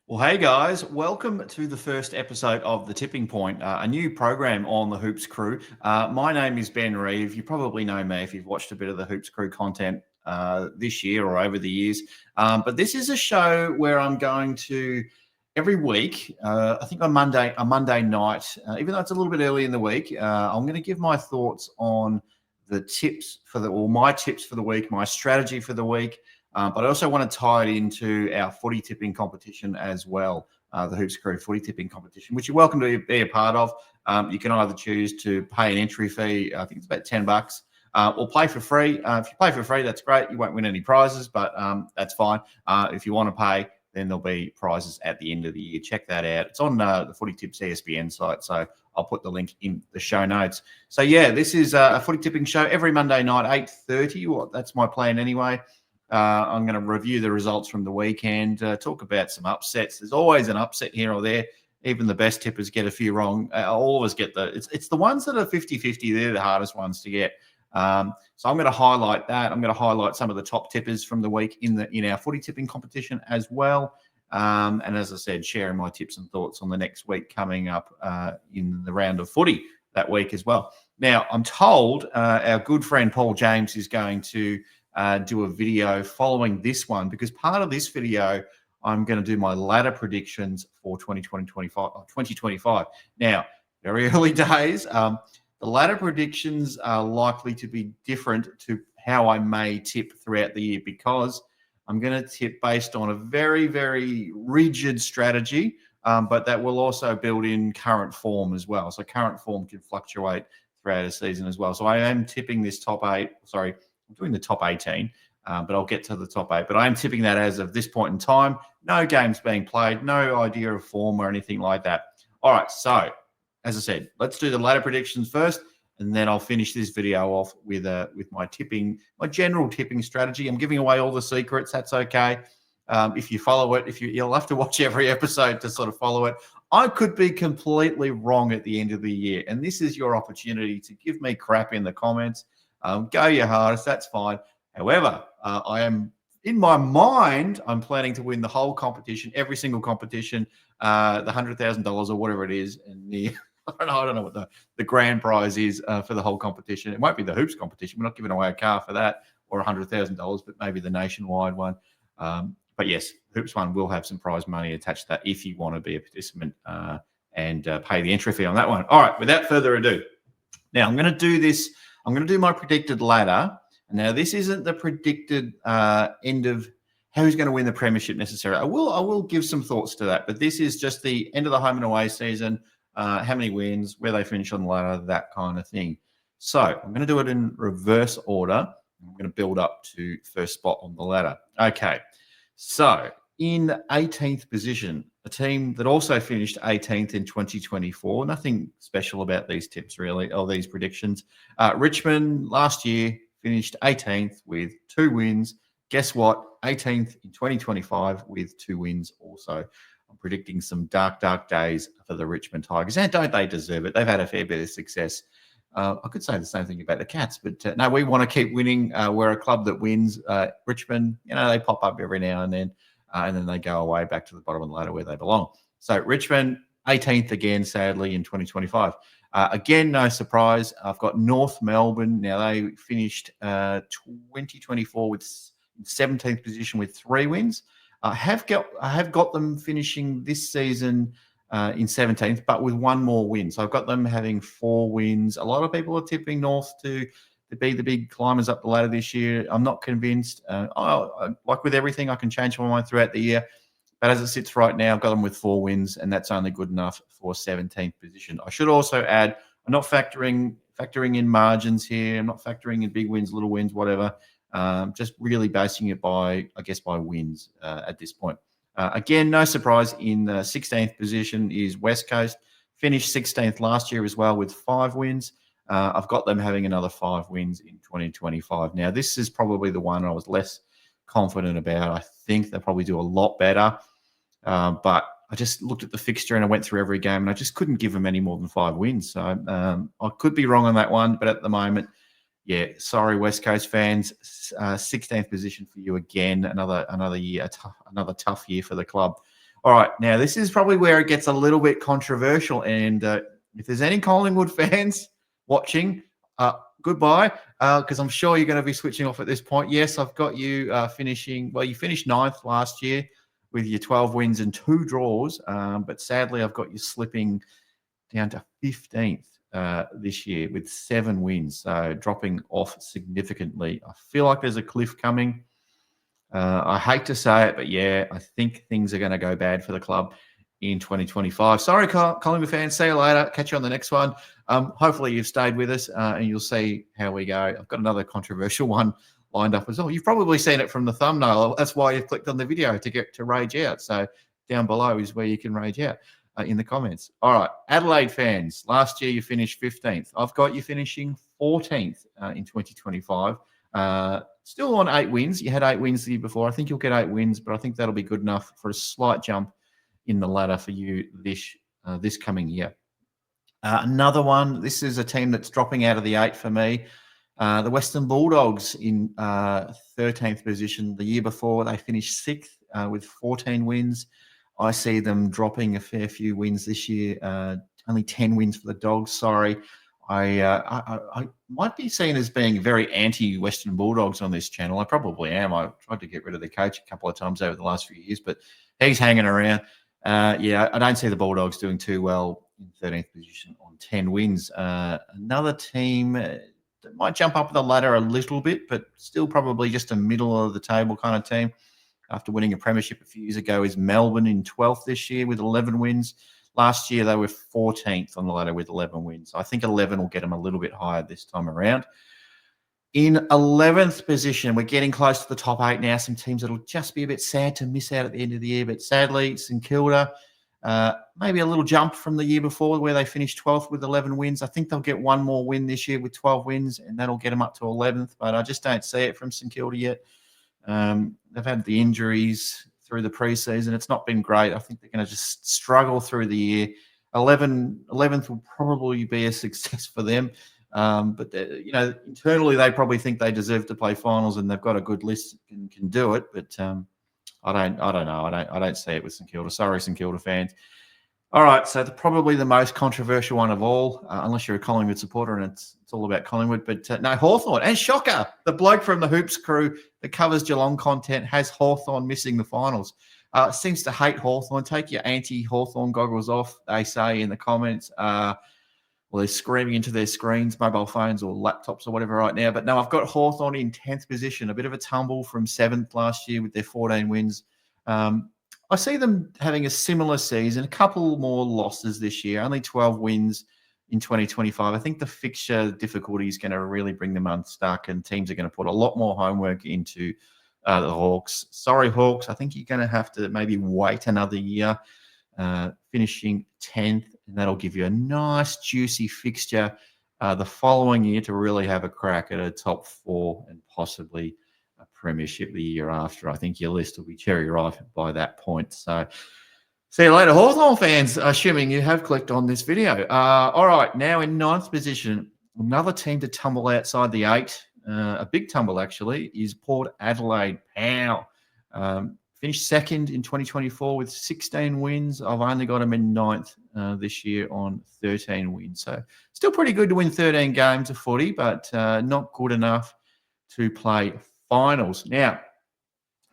Well, hey guys, welcome to the first episode of The Tipping Point, a new program on the Hoops Crew. My name is Ben Reeve. You probably know me if you've watched a bit of the Hoops Crew content this year or over the years. But this is a show where I'm going to every week, I think on Monday night, even though it's a little bit early in the week, I'm going to give my thoughts on the tips my tips for the week, my strategy for the week. But I also want to tie it into our footy tipping competition as well, the Hoops Crew footy tipping competition, which you're welcome to be a part of. You can either choose to pay an entry fee, I think it's about $10, or play for free. If you play for free, that's great. You won't win any prizes, but that's fine. If you want to pay, then there'll be prizes at the end of the year. Check that out. It's on the Footy Tips ESPN site, so I'll put the link in the show notes. So, yeah, this is a footy tipping show every Monday night, 8:30. Well, that's my plan anyway. I'm going to review the results from the weekend, talk about some upsets. There's always an upset here or there. Even the best tippers get a few wrong. All of us get it's the ones that are 50-50. They're the hardest ones to get. So I'm going to highlight that. I'm going to highlight some of the top tippers from the week in our footy tipping competition as well. And as I said, sharing my tips and thoughts on the next week coming up in the round of footy that week as well. Now, I'm told our good friend Paul James is going to do a video following this one, because part of this video, I'm going to do my ladder predictions for 2025. Now, very early days. The ladder predictions are likely to be different to how I may tip throughout the year, because I'm going to tip based on a very, very rigid strategy, but that will also build in current form as well. So current form can fluctuate throughout a season as well. So I am tipping this top eight. Sorry, I'm doing the top 18, but I'll get to the top 8. But I am tipping that as of this point in time. No games being played, no idea of form or anything like that. All right, so as I said, let's do the ladder predictions first, and then I'll finish this video off with my general tipping strategy. I'm giving away all the secrets. That's okay. If you follow it, you'll have to watch every episode to sort of follow it. I could be completely wrong at the end of the year, and this is your opportunity to give me crap in the comments. Go your hardest, that's fine. However, I am, in my mind, I'm planning to win the whole competition, every single competition, the $100,000 or whatever it is, and I don't know what the grand prize is for the whole competition. It won't be the hoops competition. We're not giving away a car for that, or $100,000, but maybe the nationwide one. But yes, hoops one will have some prize money attached to that if you want to be a participant and pay the entry fee on that one. All right, without further ado, now I'm going to do this. I'm going to do my predicted ladder. Now, this isn't the predicted end of who's going to win the premiership necessarily. I will give some thoughts to that, but this is just the end of the home and away season, how many wins, where they finish on the ladder, that kind of thing. So I'm going to do it in reverse order. I'm going to build up to first spot on the ladder. Okay, so in 18th position, a team that also finished 18th in 2024. Nothing special about these tips, really, or these predictions. Richmond last year finished 18th with 2 wins. Guess what? 18th in 2025 with 2 wins also. I'm predicting some dark, dark days for the Richmond Tigers. And don't they deserve it? They've had a fair bit of success. I could say the same thing about the Cats, but no, we want to keep winning. We're a club that wins. Richmond, they pop up every now and then they go away back to the bottom of the ladder where they belong. So Richmond, 18th again, sadly, in 2025. Again, no surprise. I've got North Melbourne. Now, they finished 2024 with 17th position with 3 wins. I have got them finishing this season in 17th, but with 1 more win. So I've got them having 4 wins. A lot of people are tipping North to be the big climbers up the ladder this year. I'm not convinced. Like with everything, I can change my mind throughout the year. But as it sits right now, I've got them with 4 wins, and that's only good enough for 17th position. I should also add, I'm not factoring in margins here. I'm not factoring in big wins, little wins, whatever. Just really basing it by wins at this point. Again, no surprise, in the 16th position is West Coast. Finished 16th last year as well with 5 wins. I've got them having another 5 wins in 2025. Now, this is probably the one I was less confident about. I think they'll probably do a lot better. But I just looked at the fixture and I went through every game and I just couldn't give them any more than 5 wins. So I could be wrong on that one, but at the moment, yeah, sorry, West Coast fans, 16th position for you again. Another year, another tough year for the club. All right, now this is probably where it gets a little bit controversial. And if there's any Collingwood fans watching, goodbye, because I'm sure you're going to be switching off at this point. Yes, I've got you finishing. Well, you finished 9th last year with your 12 wins and 2 draws, but sadly, I've got you slipping down to 15th this year with 7 wins, so dropping off significantly. I feel like there's a cliff coming. I hate to say it, but yeah, I think things are going to go bad for the club in 2025. Sorry, Collingwood fans. See you later. Catch you on the next one. Hopefully you've stayed with us and you'll see how we go. I've got another controversial one lined up as well. You've probably seen it from the thumbnail. That's why you've clicked on the video to get to rage out. So down below is where you can rage out in the comments. All right, Adelaide fans. Last year you finished 15th. I've got you finishing 14th in 2025. Still on 8 wins. You had 8 wins the year before. I think you'll get 8 wins, but I think that'll be good enough for a slight jump in the ladder for you this coming year. Another one. This is a team that's dropping out of the 8 for me. The Western Bulldogs in 13th position. The year before they finished 6th with 14 wins. I see them dropping a fair few wins this year. Only 10 wins for the Dogs. Sorry. I might be seen as being very anti-Western Bulldogs on this channel. I probably am. I tried to get rid of the coach a couple of times over the last few years, but he's hanging around. Yeah, I don't see the Bulldogs doing too well in 13th position on 10 wins. Another team that might jump up the ladder a little bit, but still probably just a middle of the table kind of team after winning a premiership a few years ago is Melbourne in 12th this year with 11 wins. Last year, they were 14th on the ladder with 11 wins. I think 11 will get them a little bit higher this time around. In 11th position, we're getting close to the top 8 now. Some teams that'll just be a bit sad to miss out at the end of the year. But sadly, St Kilda, maybe a little jump from the year before where they finished 12th with 11 wins. I think they'll get one more win this year with 12 wins, and that'll get them up to 11th. But I just don't see it from St Kilda yet. They've had the injuries through the preseason. It's not been great. I think they're going to just struggle through the year. 11th will probably be a success for them. But internally they probably think they deserve to play finals, and they've got a good list and can do it. But I don't know. I don't see it with St Kilda. Sorry, St Kilda fans. All right, so probably the most controversial one of all, unless you're a Collingwood supporter and it's all about Collingwood. But no, Hawthorn. And shocker, the bloke from the Hoops crew that covers Geelong content has Hawthorn missing the finals. Seems to hate Hawthorn. Take your anti-Hawthorn goggles off, they say in the comments. Well, they're screaming into their screens, mobile phones or laptops or whatever right now. But no, I've got Hawthorn in 10th position, a bit of a tumble from 7th last year with their 14 wins. I see them having a similar season, a couple more losses this year, only 12 wins in 2025. I think the fixture difficulty is going to really bring them unstuck, and teams are going to put a lot more homework into the Hawks. Sorry, Hawks. I think you're going to have to maybe wait another year, finishing 10th, and that'll give you a nice, juicy fixture the following year to really have a crack at a top 4 and possibly a premiership the year after. I think your list will be cherry ripe by that point. So see you later, Hawthorn fans, assuming you have clicked on this video. All right, now in 9th position, another team to tumble outside the 8, a big tumble actually, is Port Adelaide. Pow. Finished 2nd in 2024 with 16 wins. I've only got them in 9th this year on 13 wins. So still pretty good to win 13 games of footy, but not good enough to play finals. Now,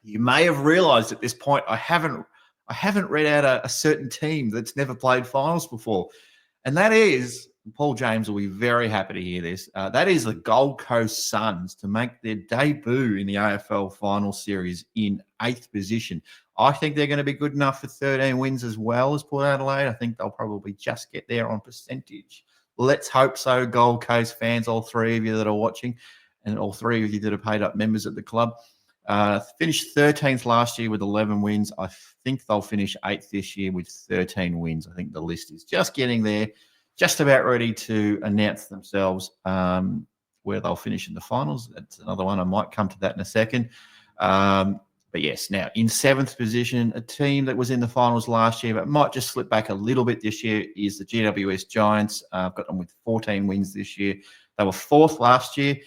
you may have realised at this point I haven't read out a certain team that's never played finals before, and that is, Paul James will be very happy to hear this, that is the Gold Coast Suns to make their debut in the AFL Final Series in 8th position. I think they're going to be good enough for 13 wins as well as Port Adelaide. I think they'll probably just get there on percentage. Let's hope so, Gold Coast fans, all 3 of you that are watching, and all 3 of you that are paid up members at the club. Finished 13th last year with 11 wins. I think they'll finish 8th this year with 13 wins. I think the list is just getting there, just about ready to announce themselves where they'll finish in the finals. That's another one. I might come to that in a second. But yes, now in 7th position, a team that was in the finals last year but might just slip back a little bit this year is the GWS Giants. I've got them with 14 wins this year. They were 4th last year.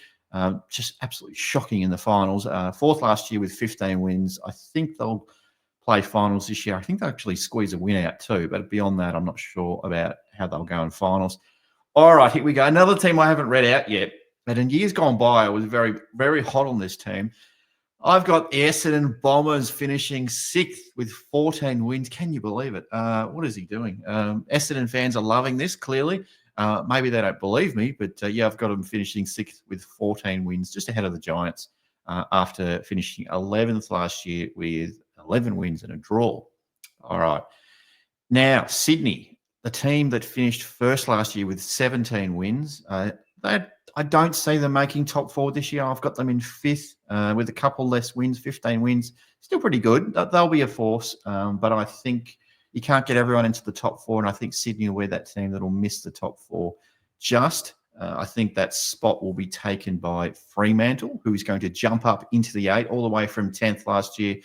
Just absolutely shocking in the finals. 4th last year with 15 wins. I think they'll play finals this year. I think they'll actually squeeze a win out too, but beyond that, I'm not sure about how they'll go in finals. All right, here we go. Another team I haven't read out yet, but in years gone by, I was very, very hot on this team. I've got Essendon Bombers finishing 6th with 14 wins. Can you believe it? What is he doing? Essendon fans are loving this, clearly. Maybe they don't believe me, but yeah, I've got them finishing 6th with 14 wins, just ahead of the Giants after finishing 11th last year with 11 wins and a draw. All right. Now, Sydney, the team that finished first last year with 17 wins, I don't see them making top 4 this year. I've got them in 5th with a couple less wins, 15 wins. Still pretty good. They'll be a force, but I think you can't get everyone into the top 4, and I think Sydney will be that team that will miss the top 4. I think that spot will be taken by Fremantle, who is going to jump up into the 8, all the way from 10th last year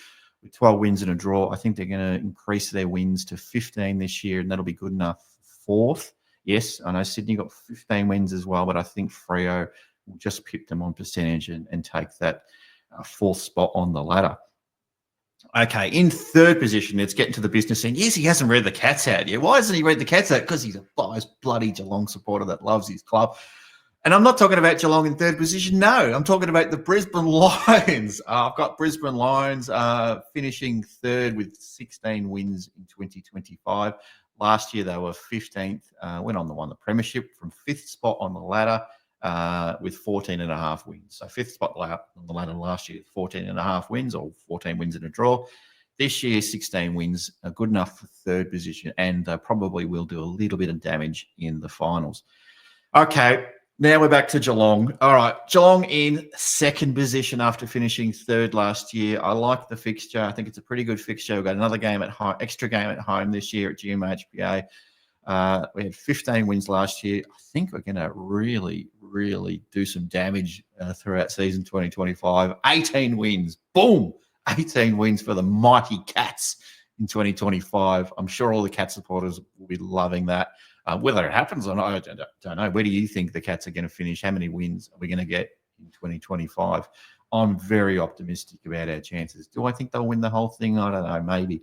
with 12 wins and a draw. I think they're going to increase their wins to 15 this year, and that'll be good enough. 4th. Yes, I know Sydney got 15 wins as well, but I think Freo will just pip them on percentage and take that 4th spot on the ladder. Okay, in 3rd position, let's get into the business end. Yes, he hasn't read the Cats out yet. Why hasn't he read the Cats out? Because he's a biased, bloody Geelong supporter that loves his club. And I'm not talking about Geelong in 3rd position. No, I'm talking about the Brisbane Lions. I've got Brisbane Lions finishing 3rd with 16 wins in 2025. Last year, they were 15th, went on to win the premiership from 5th spot on the ladder with 14 and a half wins. So 5th spot on the ladder last year, 14 and a half wins or 14 wins and a draw. This year, 16 wins, good enough for 3rd position, and probably will do a little bit of damage in the finals. Okay, now we're back to Geelong. All right, Geelong in 2nd position after finishing 3rd last year. I like the fixture. I think it's a pretty good fixture. We've got another game at home, extra game at home this year at GMHBA. We had 15 wins last year. I think we're going to really, really do some damage throughout season 2025. 18 wins. Boom! 18 wins for the mighty Cats in 2025. I'm sure all the Cat supporters will be loving that. Whether it happens or not, I don't know. Where do you think the Cats are going to finish? How many wins are we going to get in 2025? I'm very optimistic about our chances. Do I think they'll win the whole thing? I don't know, maybe.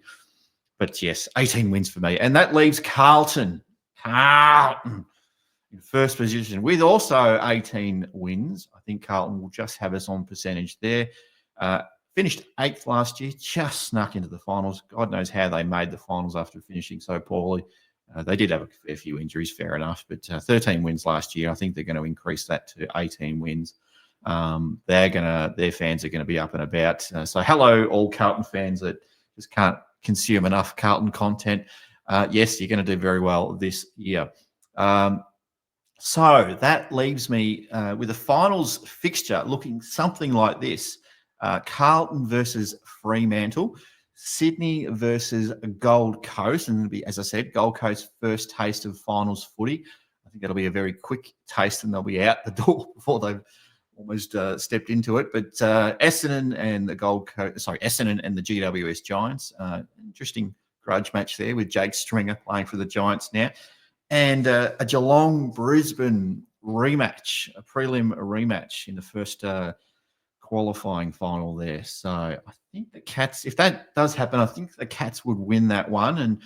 But yes, 18 wins for me. And that leaves Carlton in 1st position with also 18 wins. I think Carlton will just have us on percentage there. Finished 8th last year, just snuck into the finals. God knows how they made the finals after finishing so poorly. They did have a fair few injuries, fair enough, but 13 wins last year. I think they're going to increase that to 18 wins. Their fans are going to be up and about. So hello, all Carlton fans that just can't consume enough Carlton content. Yes, you're going to do very well this year. So that leaves me with a finals fixture looking something like this. Carlton versus Fremantle. Sydney versus Gold Coast, and it'll be, as I said, Gold Coast's first taste of finals footy. I think that'll be a very quick taste, and they'll be out the door before they've almost stepped into it. But Essendon and the Essendon and the GWS Giants. Interesting grudge match there with Jake Stringer playing for the Giants now, and a Geelong Brisbane rematch, a prelim rematch in the first qualifying final there. So I think the Cats, if that does happen, I think the Cats would win that one. And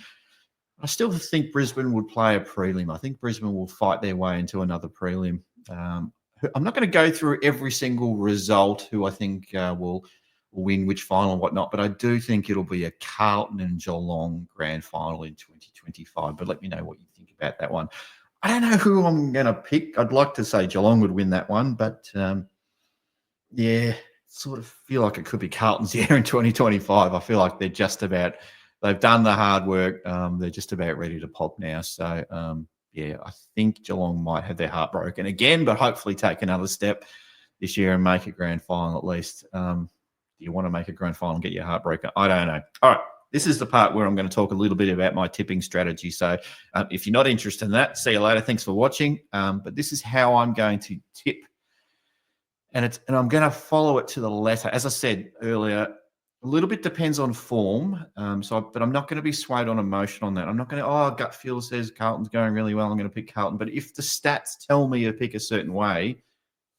I still think Brisbane would play a prelim. I think Brisbane will fight their way into another prelim. I'm not going to go through every single result who I think will win which final and whatnot, but I do think it'll be a Carlton and Geelong grand final in 2025. But let me know what you think about that one. I don't know who I'm going to pick. I'd like to say Geelong would win that one, but yeah, sort of feel like it could be Carlton's year in 2025. I feel like they've done the hard work. They're just about ready to pop now. So, yeah, I think Geelong might have their heart broken again, but hopefully take another step this year and make a grand final at least. Do you want to make a grand final and get your heart broken? I don't know. All right. This is the part where I'm going to talk a little bit about my tipping strategy. So if you're not interested in that, see you later. Thanks for watching. But this is how I'm going to tip. And I'm going to follow it to the letter. As I said earlier, a little bit depends on form. But I'm not going to be swayed on emotion on that. I'm not going to, gut feel says Carlton's going really well, I'm going to pick Carlton. But if the stats tell me to pick a certain way,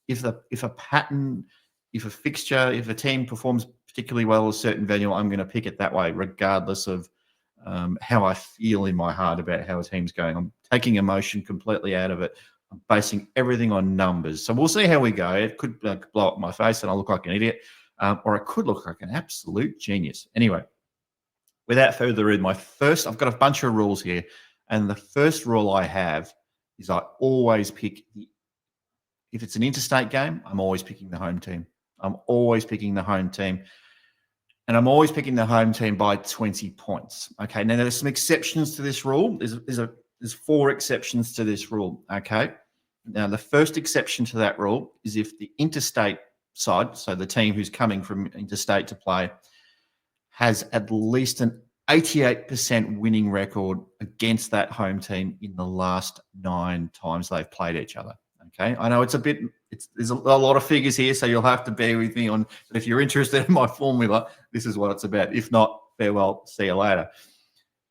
if a pattern, if a fixture, if a team performs particularly well a certain venue, I'm going to pick it that way, regardless of how I feel in my heart about how a team's going. I'm taking emotion completely out of it. I'm basing everything on numbers. So we'll see how we go. It could blow up my face and I look like an idiot, or it could look like an absolute genius. Anyway, without further ado, I've got a bunch of rules here. And the first rule I have is I always pick if it's an interstate game, I'm always picking the home team. I'm always picking the home team. And I'm always picking the home team by 20 points. Okay. Now there's some exceptions to this rule. There's 4 exceptions to this rule. Okay. Now the first exception to that rule is if the interstate side, so the team who's coming from interstate to play, has at least an 88% winning record against that home team in the last 9 times they've played each other. Okay, I know there's a lot of figures here, so you'll have to bear with me on. But if you're interested in my formula, this is what it's about. If not, farewell, see you later.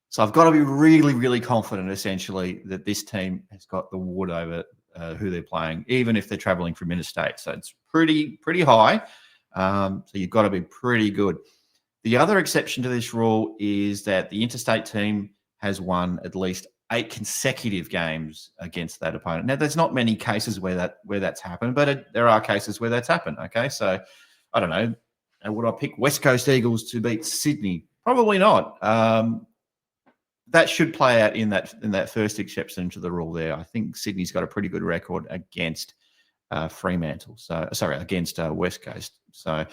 So I've got to be really, really confident, essentially, that this team has got the wood over who they're playing, even if they're traveling from interstate. So it's pretty high. So you've got to be pretty good. The other exception to this rule is that the interstate team has won at least 8 consecutive games against that opponent. Now, there's not many cases where that's happened, but there are cases where that's happened. Okay, so I don't know. Would I pick West Coast Eagles to beat Sydney? Probably not. That should play out in that first exception to the rule there. I think Sydney's got a pretty good record against Fremantle. So sorry, against West Coast. So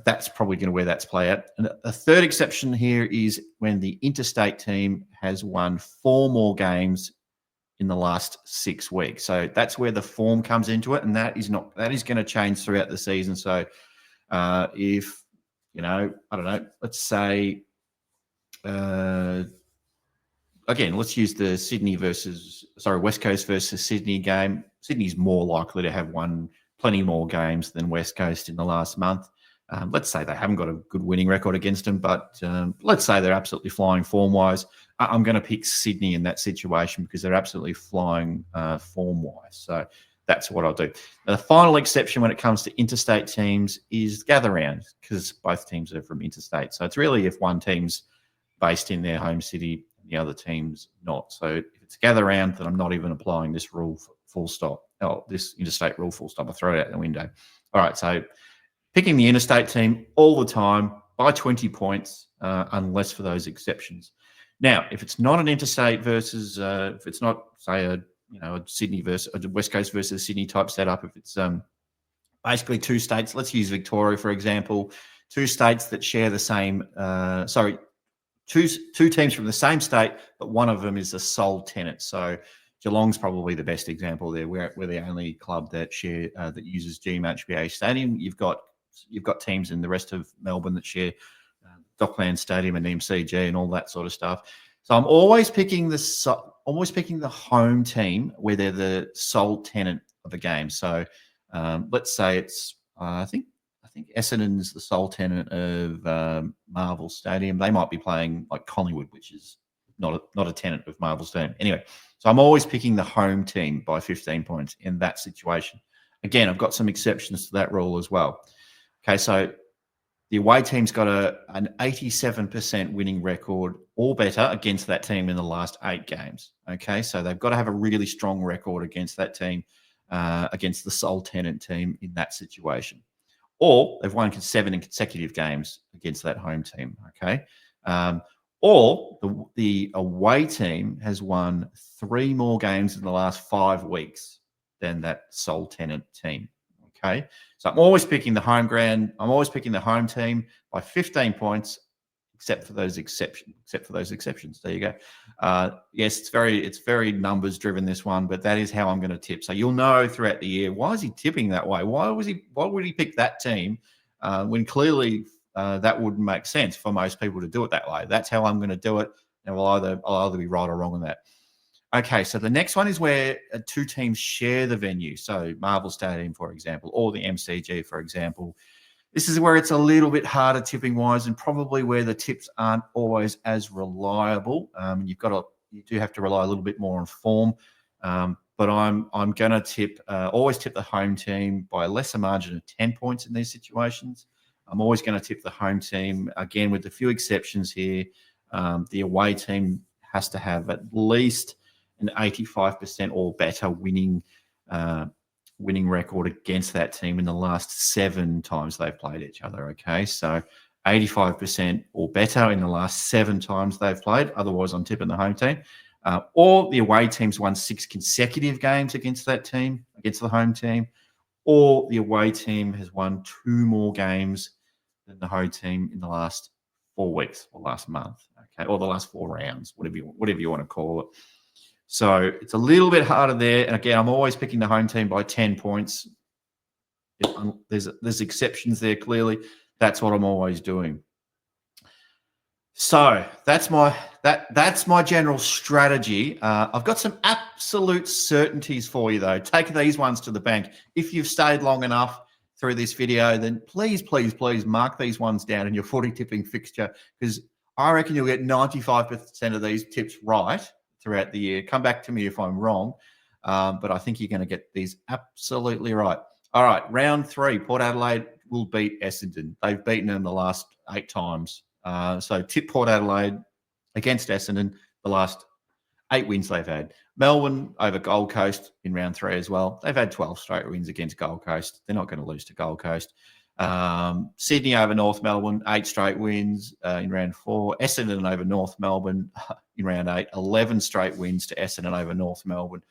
that's probably going to where that's play out. And a third exception here is when the interstate team has won 4 more games in the last 6 weeks. So that's where the form comes into it, and that is going to change throughout the season. So if I don't know, let's say again, let's use the West Coast versus Sydney game. Sydney's more likely to have won plenty more games than West Coast in the last month. Let's say they haven't got a good winning record against them, but let's say they're absolutely flying form-wise. I'm going to pick Sydney in that situation because they're absolutely flying form-wise. So that's what I'll do. Now, the final exception when it comes to interstate teams is gather round, because both teams are from interstate. So it's really if one team's based in their home city and the other team's not. So if it's gather round, then I'm not even applying this rule full stop. Oh, this interstate rule full stop. I throw it out the window. All right, so picking the interstate team all the time by 20 points, unless for those exceptions. Now, if it's not an interstate versus, if it's not, say, a Sydney versus a West Coast versus Sydney type setup, if it's basically 2 states, let's use Victoria for example, 2 states that share the same, two teams from the same state, but one of them is a sole tenant. So Geelong's probably the best example there. We're the only club that uses GMHBA Stadium. You've got teams in the rest of Melbourne that share Dockland Stadium and MCG and all that sort of stuff. So I'm always picking the home team where they're the sole tenant of a game. So let's say it's I think Essendon's the sole tenant of Marvel Stadium. They might be playing like Collingwood, which is not a tenant of Marvel Stadium. Anyway, so I'm always picking the home team by 15 points in that situation. Again, I've got some exceptions to that rule as well. Okay, so the away team's got an 87% winning record or better against that team in the last 8 games. Okay, so they've got to have a really strong record against that team, against the sole tenant team in that situation. Or they've won 7 consecutive games against that home team. Okay, or the away team has won 3 more games in the last 5 weeks than that sole tenant team. Okay, so I'm always picking the home ground. I'm always picking the home team by 15 points, except for those exceptions. There you go. Yes, it's very numbers driven, this one, but that is how I'm going to tip. So you'll know throughout the year, why is he tipping that way? Why would he pick that team when clearly that wouldn't make sense for most people to do it that way? That's how I'm going to do it, and I'll either be right or wrong on that. Okay, so the next one is where 2 teams share the venue. So Marvel Stadium, for example, or the MCG, for example. This is where it's a little bit harder tipping-wise, and probably where the tips aren't always as reliable. You do have to rely a little bit more on form. But I'm going to always tip the home team by a lesser margin of 10 points in these situations. I'm always going to tip the home team. Again, with a few exceptions here, the away team has to have at least an 85% or better winning record against that team in the last 7 times they've played each other. Okay, so 85% or better in the last 7 times they've played. Otherwise, I'm tipping the home team. Or the away team's won 6 consecutive games against that team, against the home team, or the away team has won 2 more games than the home team in the last 4 weeks or last month, okay, or the last 4 rounds, whatever you want to call it. So it's a little bit harder there. And again, I'm always picking the home team by 10 points. There's exceptions there, clearly. That's what I'm always doing. So that's my general strategy. I've got some absolute certainties for you, though. Take these ones to the bank. If you've stayed long enough through this video, then please mark these ones down in your footy tipping fixture, because I reckon you'll get 95% of these tips right throughout the year. Come back to me if I'm wrong, but I think you're going to get these absolutely right. All right, round 3, Port Adelaide will beat Essendon. They've beaten them the last 8 times. So tip Port Adelaide against Essendon, the last 8 wins they've had. Melbourne over Gold Coast in round 3 as well. They've had 12 straight wins against Gold Coast. They're not going to lose to Gold Coast. Sydney over North Melbourne, 8 straight wins in round 4. Essendon over North Melbourne in round 8, 11 straight wins to Essendon over North Melbourne.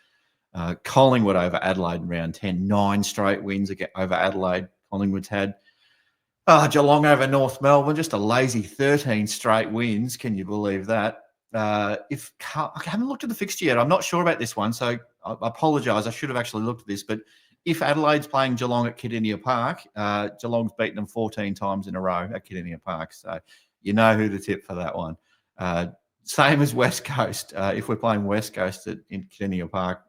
Collingwood over Adelaide in round 10, 9 straight wins over Adelaide. Collingwood's had. Geelong over North Melbourne, just a lazy 13 straight wins. Can you believe that? I haven't looked at the fixture yet. I'm not sure about this one, so I apologise. I should have actually looked at this. But if Adelaide's playing Geelong at Kardinia Park, Geelong's beaten them 14 times in a row at Kardinia Park. So you know who to tip for that one. Same as West Coast. If we're playing West Coast in Kardinia Park,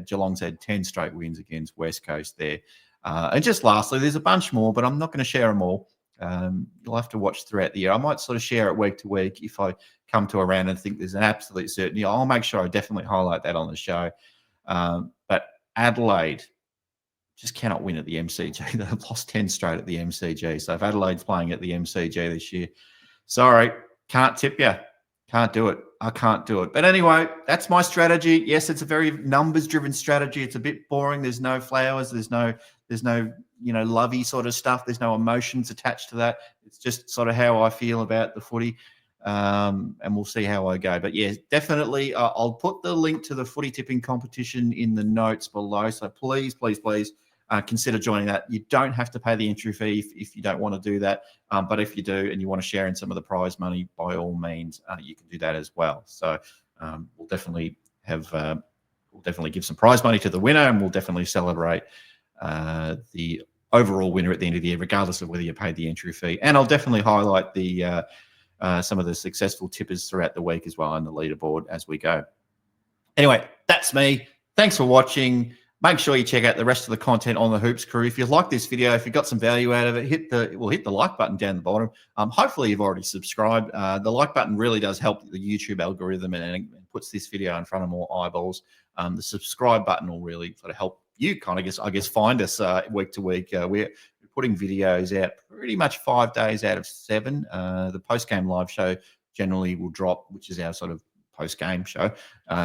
Geelong's had 10 straight wins against West Coast there. And just lastly, there's a bunch more, but I'm not going to share them all. You'll have to watch throughout the year. I might sort of share it week to week if I come to a round and think there's an absolute certainty. I'll make sure I definitely highlight that on the show. But Adelaide just cannot win at the MCG. They've lost 10 straight at the MCG. So if Adelaide's playing at the MCG this year, sorry, can't tip you. Can't do it. I can't do it. But anyway, that's my strategy. Yes, it's a very numbers-driven strategy. It's a bit boring. There's no flowers. There's no lovey sort of stuff. There's no emotions attached to that. It's just sort of how I feel about the footy, and we'll see how I go. But yeah, definitely, I'll put the link to the footy tipping competition in the notes below. So please consider joining that. You don't have to pay the entry fee if you don't want to do that. But if you do and you want to share in some of the prize money, by all means, you can do that as well. So we'll definitely give some prize money to the winner, and we'll definitely celebrate the overall winner at the end of the year, regardless of whether you paid the entry fee. And I'll definitely highlight the some of the successful tippers throughout the week as well on the leaderboard as we go. Anyway, that's me. Thanks for watching. Make sure you check out the rest of the content on the Hoops Crew. If you like this video, if you got some value out of it, hit the like button down the bottom. Hopefully you've already subscribed. The like button really does help the YouTube algorithm and puts this video in front of more eyeballs. The subscribe button will really sort of help you kind of find us week to week. We're putting videos out pretty much 5 days out of 7. The post-game live show generally will drop, which is our sort of post-game show.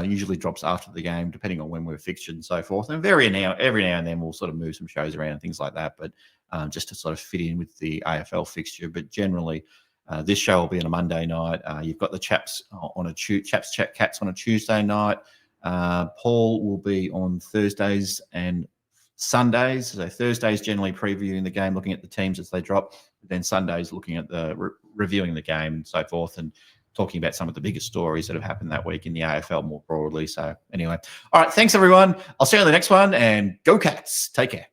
Usually drops after the game, depending on when we're fixtured and so forth. And every now and then we'll sort of move some shows around and things like that, but just to sort of fit in with the AFL fixture. But generally, this show will be on a Monday night. You've got the Chaps Chat Cats on a Tuesday night. Paul will be on Thursdays and Sundays. So Thursdays generally previewing the game, looking at the teams as they drop. Then Sundays looking at the reviewing the game and so forth, and talking about some of the biggest stories that have happened that week in the AFL more broadly. So anyway, all right, thanks everyone. I'll see you on the next one, and go Cats. Take care.